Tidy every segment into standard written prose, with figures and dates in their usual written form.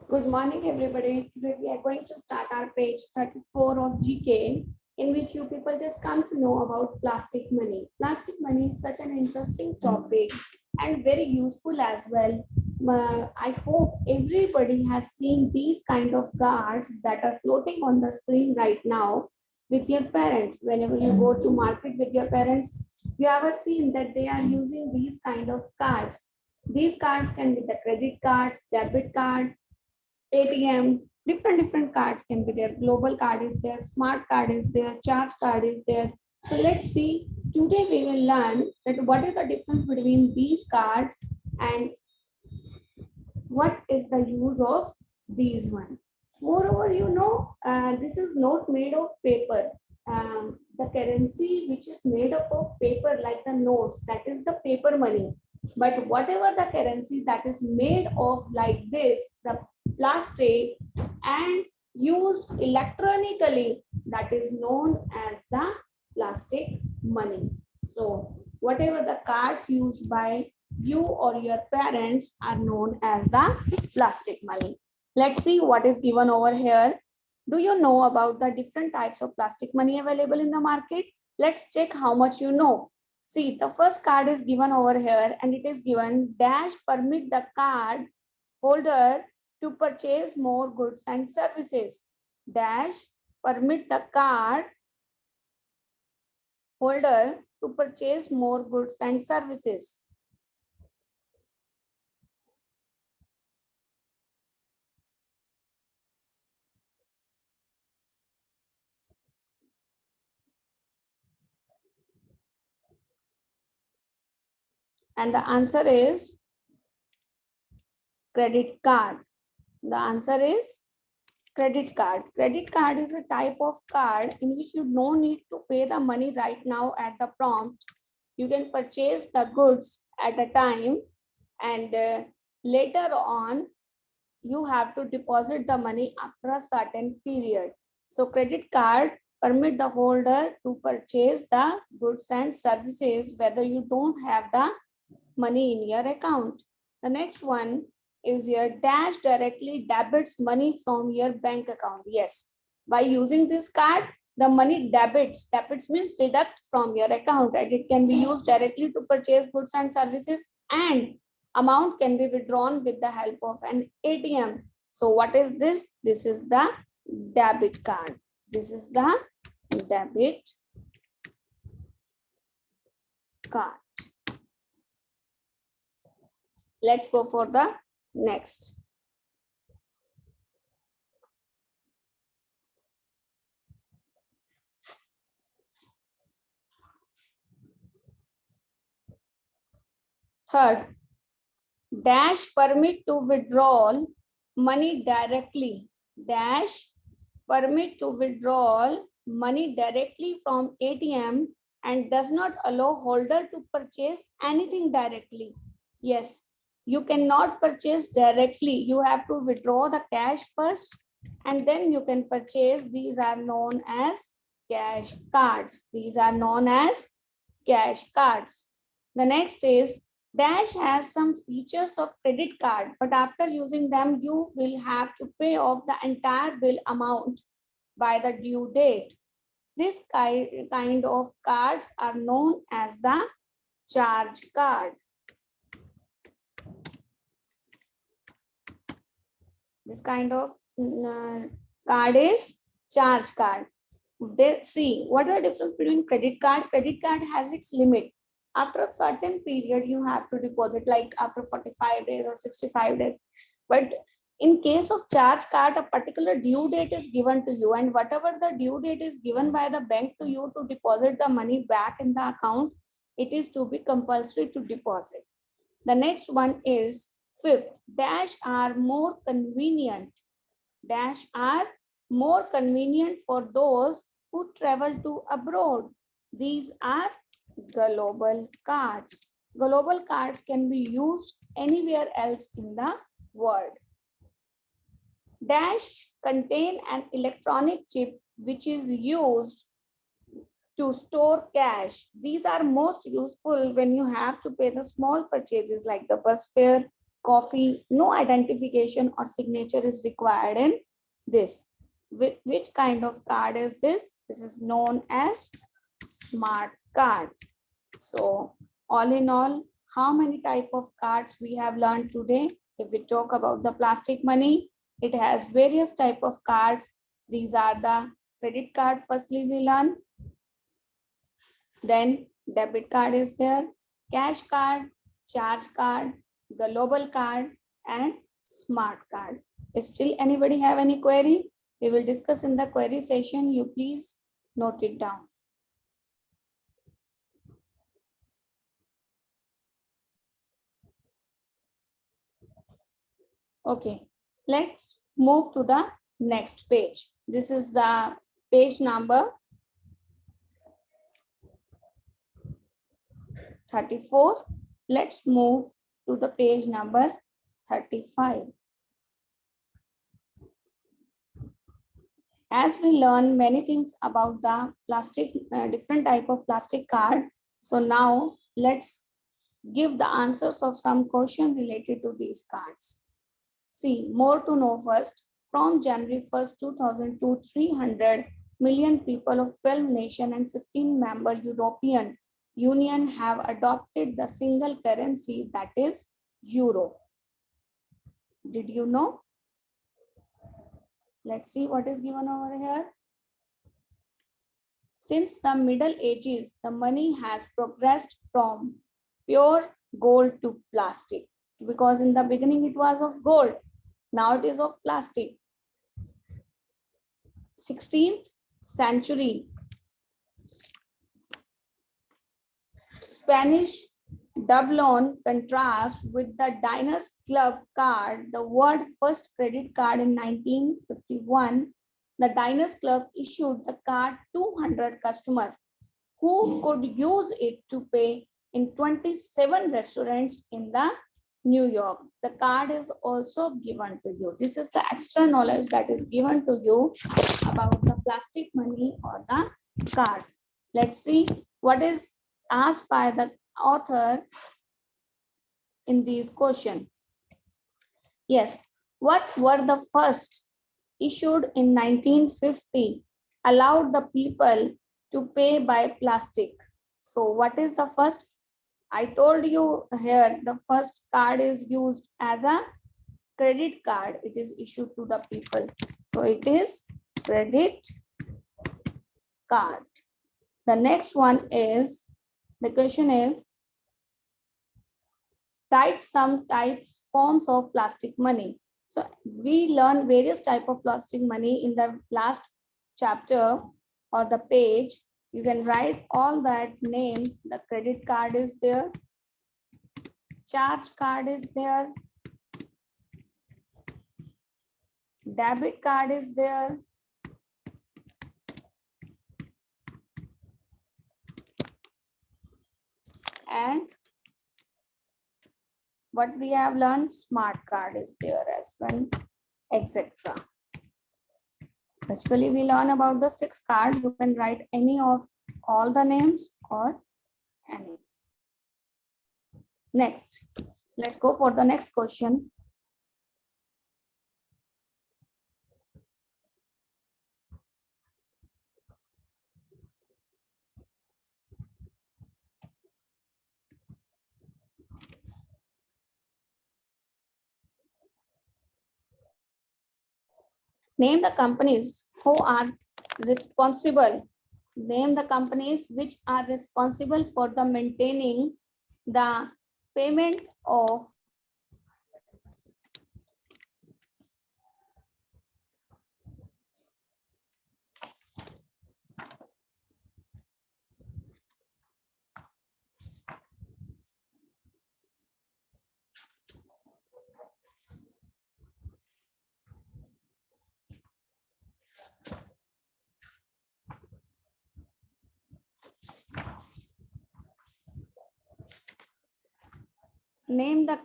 Good morning, everybody. Today we are going to start our page 34 of GK, in which you people just come to know about plastic money. Plastic money is such an interesting topic and very useful as well. I hope everybody has seen these kind of cards that are floating on the screen right now with your parents. Whenever you go to market with your parents, you ever seen that they are using these kind of cards. These cards can be the credit cards, debit card, ATM, different cards can be there. Global card is there, smart card is there, charge card is there. So let's see. Today we will learn that what is the difference between these cards and what is the use of these one. Moreover, this is not made of paper. The currency which is made up of paper like the notes, that is the paper money. But whatever the currency that is made of like this, the plastic and used electronically, that is known as the plastic money. So whatever the cards used by you or your parents are known as the plastic money. Let's see what is given over here. Do you know about the different types of plastic money available in the market? Let's check how much you know. See, the first card is given over here and it is given dash permit the card holder to purchase more goods and services. Dash permit the card holder to purchase more goods and services. And the answer is credit card. The answer is credit card. Credit card is a type of card in which you no need to pay the money right now at the prompt. You can purchase the goods at a time and later on you have to deposit the money after a certain period. So credit card permit the holder to purchase the goods and services whether you don't have the money in your account. The next one is your dash directly debits money from your bank account. Yes, by using this card, the money debits. Debits means deduct from your account and it can be used directly to purchase goods and services and amount can be withdrawn with the help of an ATM. So what is this? This is the debit card. This is the debit card. Let's go for the next. Third, dash permit to withdraw money directly. Dash permit to withdraw money directly from ATM and does not allow holder to purchase anything directly. Yes, you cannot purchase directly. You have to withdraw the cash first and then you can purchase. These are known as cash cards. These are known as cash cards. The next is Dash has some features of credit card, but after using them, you will have to pay off the entire bill amount by the due date. This kind of cards are known as the charge card. This kind of card is charge card. See, what is the difference between credit card? Credit card has its limit. After a certain period, you have to deposit like after 45 days or 65 days. But in case of charge card, a particular due date is given to you and whatever the due date is given by the bank to you to deposit the money back in the account, it is to be compulsory to deposit. The next one is fifth, dash are more convenient. Dash are more convenient for those who travel to abroad. These are global cards. Global cards can be used anywhere else in the world. Dash contain an electronic chip which is used to store cash. These are most useful when you have to pay the small purchases like the bus fare coffee, no identification or signature is required in this. Which kind of card is this? This is known as smart card. So all in all, how many type of cards we have learned today? If we talk about the plastic money, it has various type of cards. These are the credit card. Firstly, we learn. Then debit card is there, cash card, charge card, global card, and smart card. If still anybody have any query, we will discuss in the query session. You please note it down. Okay, let's move to the next page. This is the page number 34. Let's move to the page number 35. As we learn many things about the plastic, different type of plastic card. So now let's give the answers of some questions related to these cards. See, more to know first. From January 1st, 2002, 300 million people of 12 nations and 15 member European Union have adopted the single currency, that is Euro. Did you know? Let's see what is given over here. Since the Middle Ages, the money has progressed from pure gold to plastic, because in the beginning it was of gold. Now it is of plastic. 16th century, Spanish doubloon contrast with the Diners Club card. The word first credit card in 1951. The Diners Club issued the card to 200 customers who could use it to pay in 27 restaurants in the New York. The card is also given to you. This is the extra knowledge that is given to you about the plastic money or the cards. Let's see what is asked by the author in these questions. Yes, what were the first issued in 1950 allowed the people to pay by plastic? So what is the first? I told you here the first card is used as a credit card. It is issued to the people. So it is credit card. The next one is, the question is, write some types, forms of plastic money. So we learn various type of plastic money in the last chapter or the page. You can write all that names. The credit card is there. Charge card is there. Debit card is there. And what we have learned, smart card is there as well, etc. Basically, we learn about the 6 cards. You can write any of all the names or any. Next, let's go for the next question. Name the companies who are responsible. Name the companies which are responsible for the maintaining the payment of name the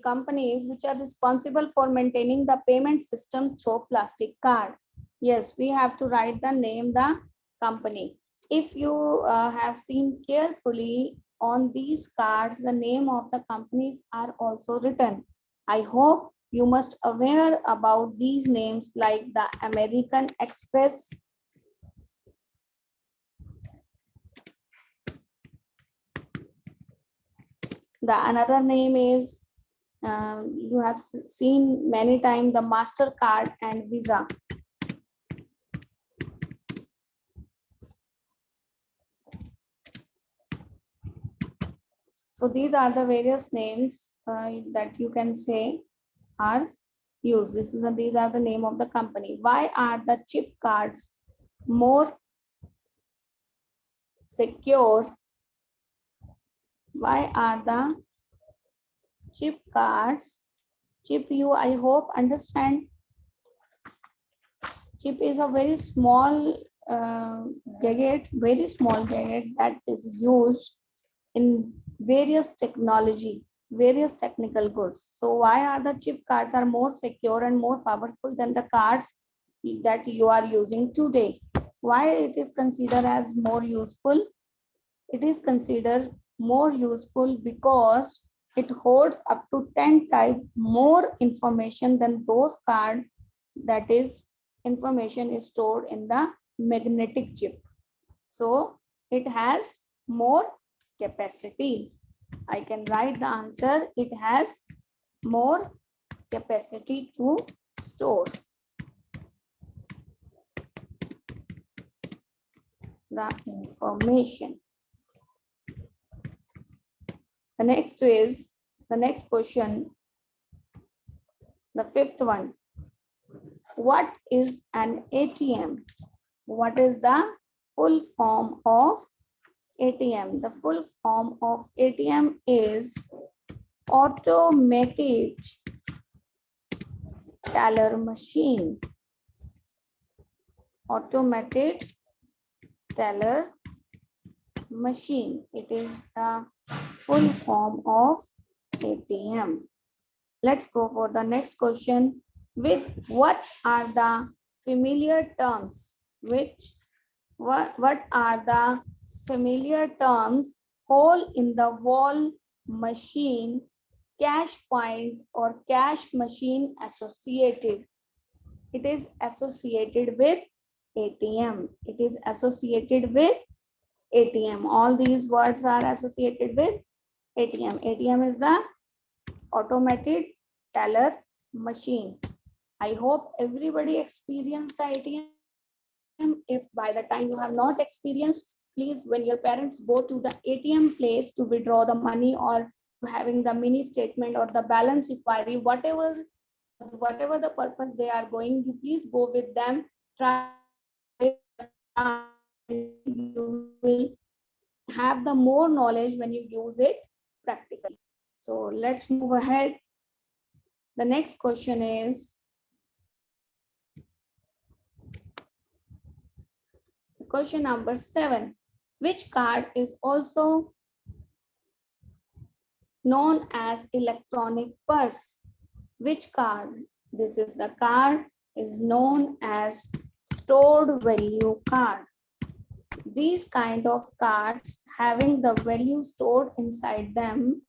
companies which are responsible for maintaining the payment system through plastic card. Yes, we have to write the name, the company. If you have seen carefully on these cards, the name of the companies are also written. I hope you must aware about these names like the American Express, the another name is you have seen many times the MasterCard and Visa. So these are the various names that you can say are used. These are the name of the company. Why are the chip cards more secure? Why are the chip cards? Chip, you I hope understand. Chip is a very small gadget, very small gadget that is used in various technology, various technical goods. So why are the chip cards are more secure and more powerful than the cards that you are using today? Why it is considered as more useful? It is considered more useful because it holds up to 10 times more information than those cards that is information is stored in the magnetic chip. So it has more capacity. I can write the answer. It has more capacity to store the information. The next question, the fifth one. What is an ATM? What is the full form of ATM? The full form of ATM is automated teller machine. Automated teller machine. It is the full form of ATM. Let's go for the next question. With what are the familiar terms? What are the familiar terms? Hole in the wall machine, cash point or cash machine associated. It is associated with ATM. It is associated with ATM. All these words are associated with ATM. ATM is the automated teller machine. I hope everybody experienced the ATM. If by the time you have not experienced, please, when your parents go to the ATM place to withdraw the money or having the mini statement or the balance inquiry, whatever the purpose they are going, you please go with them. Try, you will have the more knowledge when you use it practically. So let's move ahead. The next question is, question number 7. Which card is also known as electronic purse? Which card? This is the card is known as stored value card. These kind of cards having the value stored inside them,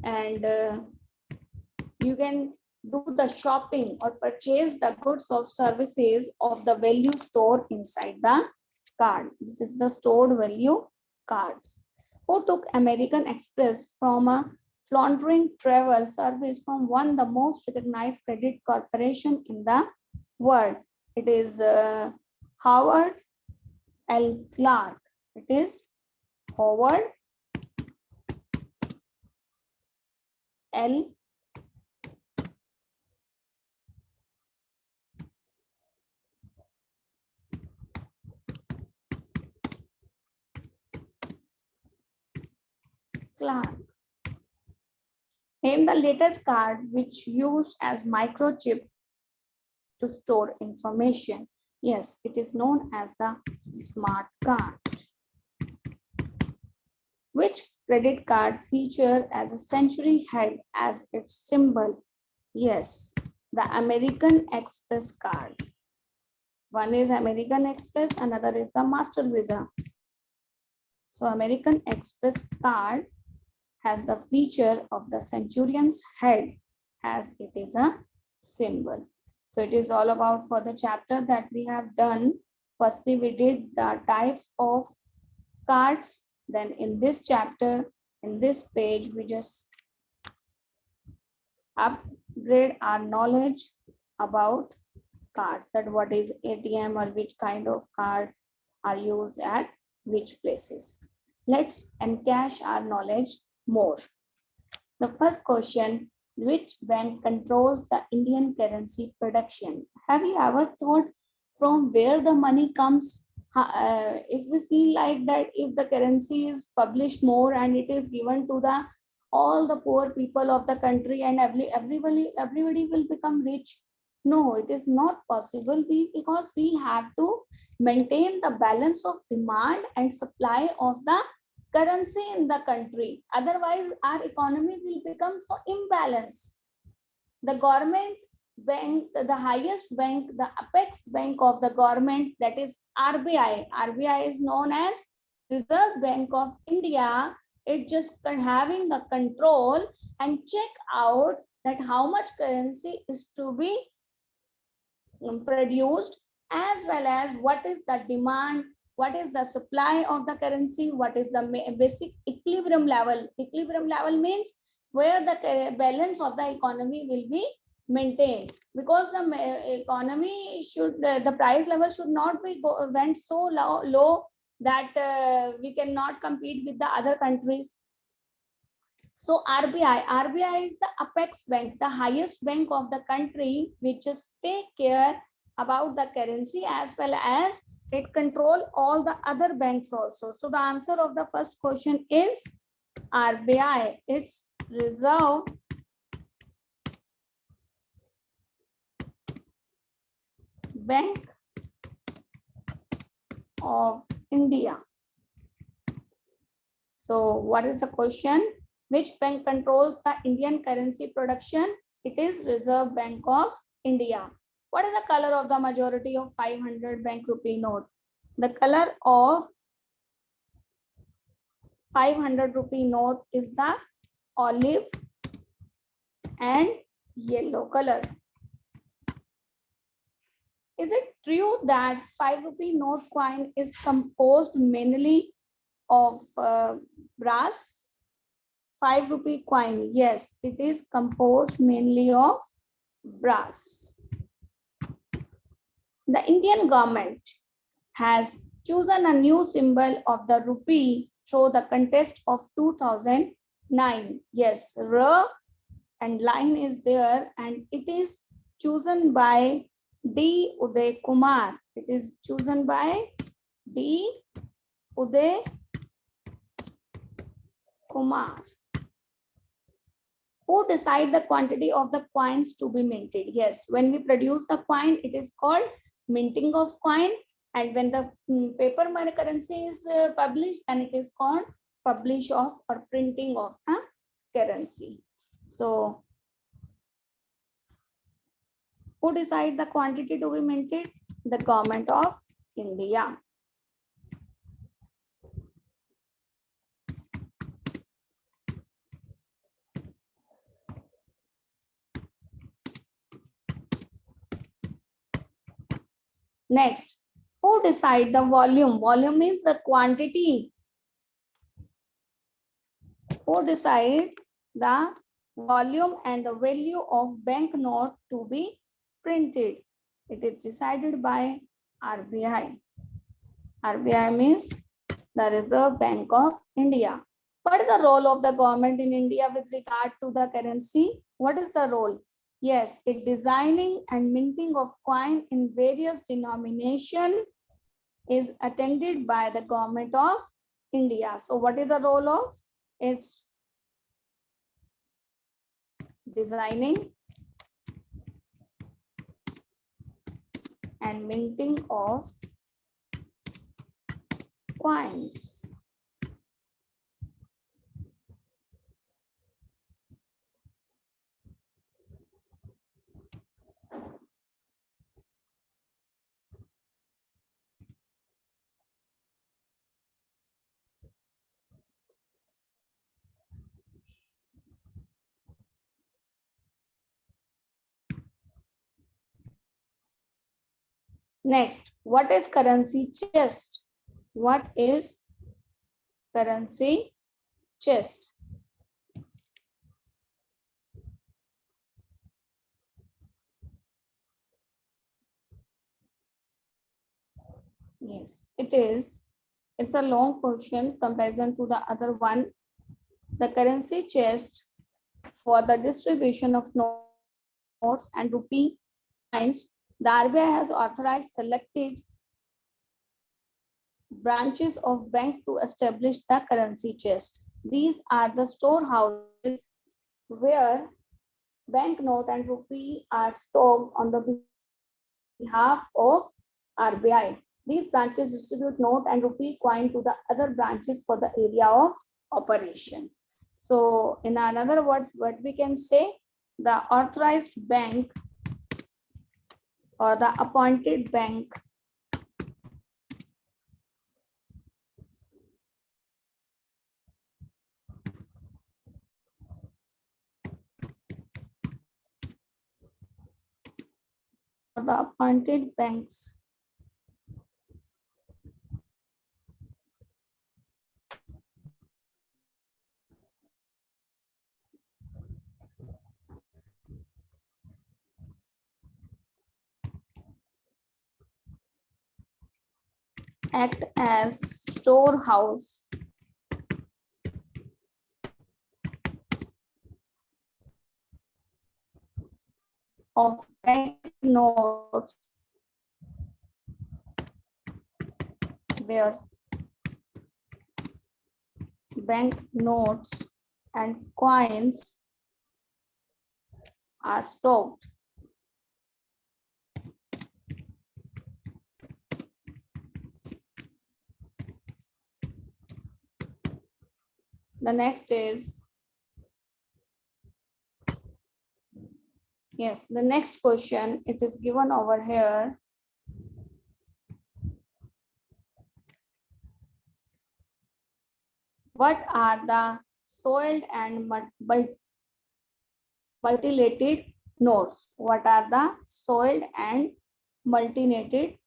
and you can do the shopping or purchase the goods or services of the value stored inside the card. This is the stored value cards. Who took American Express from a floundering travel service from one of the most recognized credit corporation in the world? It is Howard L. Clark. It is Howard L. Clark. Name the latest card which used as microchip to store information. Yes, it is known as the smart card. Which credit card featured as a century head as its symbol? Yes, the American Express card. One is American Express, another is the Master Visa. So American Express card has the feature of the centurion's head as it is a symbol. So it is all about for the chapter that we have done. Firstly, we did the types of cards. Then in this chapter, in this page, we just upgrade our knowledge about cards, that what is ATM or which kind of card are used at which places. Let's encash our knowledge more. The first question, which bank controls the Indian currency production? Have you ever thought from where the money comes? If we feel like that if the currency is published more and it is given to the all the poor people of the country and everybody will become rich. No, it is not possible because we have to maintain the balance of demand and supply of the currency in the country. Otherwise, our economy will become so imbalanced. The government bank, the highest bank, the apex bank of the government, that is RBI. RBI is known as Reserve Bank of India. It just having the control and check out that how much currency is to be produced, as well as what is the demand, what is the supply of the currency, what is the basic equilibrium level. Equilibrium level means where the balance of the economy will be maintained, because the economy should the price level should not be went so low that we cannot compete with the other countries. So RBI is the apex bank, the highest bank of the country, which just take care about the currency as well as it control all the other banks also. So the answer of the first question is RBI. It's Reserve Bank of India. So what is the question? Which bank controls the Indian currency production? It is Reserve Bank of India. What is the color of the majority of 500 bank rupee note? The color of 500 rupee note is the olive and yellow color. Is it true that 5 rupee note coin is composed mainly of brass? 5 rupee coin, yes, it is composed mainly of brass. The Indian government has chosen a new symbol of the rupee through the contest of 2009. Yes, R and line is there, and it is chosen by D. Uday Kumar. It is chosen by D. Uday Kumar. Who decide the quantity of the coins to be minted? Yes, when we produce the coin, it is called minting of coin, and when the paper money currency is published, and it is called publish of or printing of the currency. So who decide the quantity to be minted? The government of India. Next, who decide the volume? Volume means the quantity. Who decide the volume and the value of banknote to be printed? It is decided by RBI. RBI means the Reserve Bank of India. What is the role of the government in India with regard to the currency? What is the role? Yes, it designing and minting of coin in various denomination is attended by the government of India. So what is the role of? It's designing and minting of coins. Next, what is currency chest? What is currency chest? Yes, it is. It's a long question comparison to the other one. The currency chest for the distribution of notes and rupee coins, the RBI has authorized selected branches of bank to establish the currency chest. These are the storehouses where banknote and rupee are stored on the behalf of RBI. These branches distribute note and rupee coin to the other branches for the area of operation. So in another words, what we can say, the authorized bank or the appointed bank or the appointed banks act as storehouse of bank notes where bank notes and coins are stored. The next is, yes, the next question, it is given over here. What are the soiled and multilated notes? What are the soiled and multilated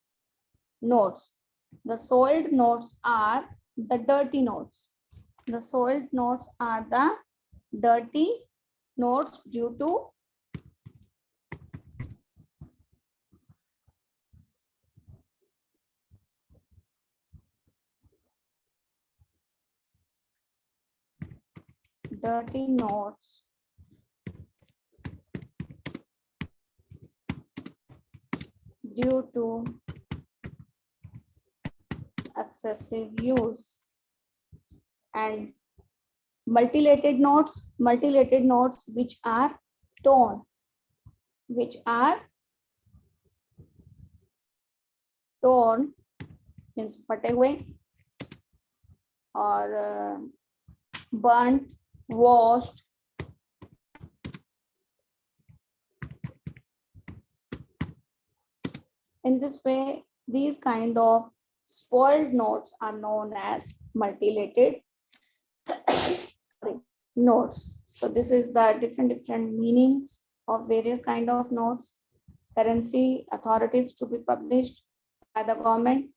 notes? The soiled notes are the dirty notes. The soiled notes are the dirty notes due to dirty notes due to excessive use. And multilated notes which are torn, which are torn means फटे हुए or burnt, washed. In this way, these kind of spoiled notes are known as multilated notes. So this is the different meanings of various kind of notes. Currency authorities to be published by the government.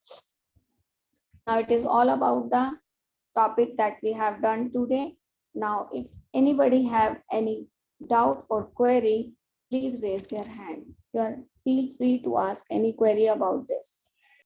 Now it is all about the topic that we have done today. Now, if anybody have any doubt or query, please raise your hand. Feel free to ask any query about this.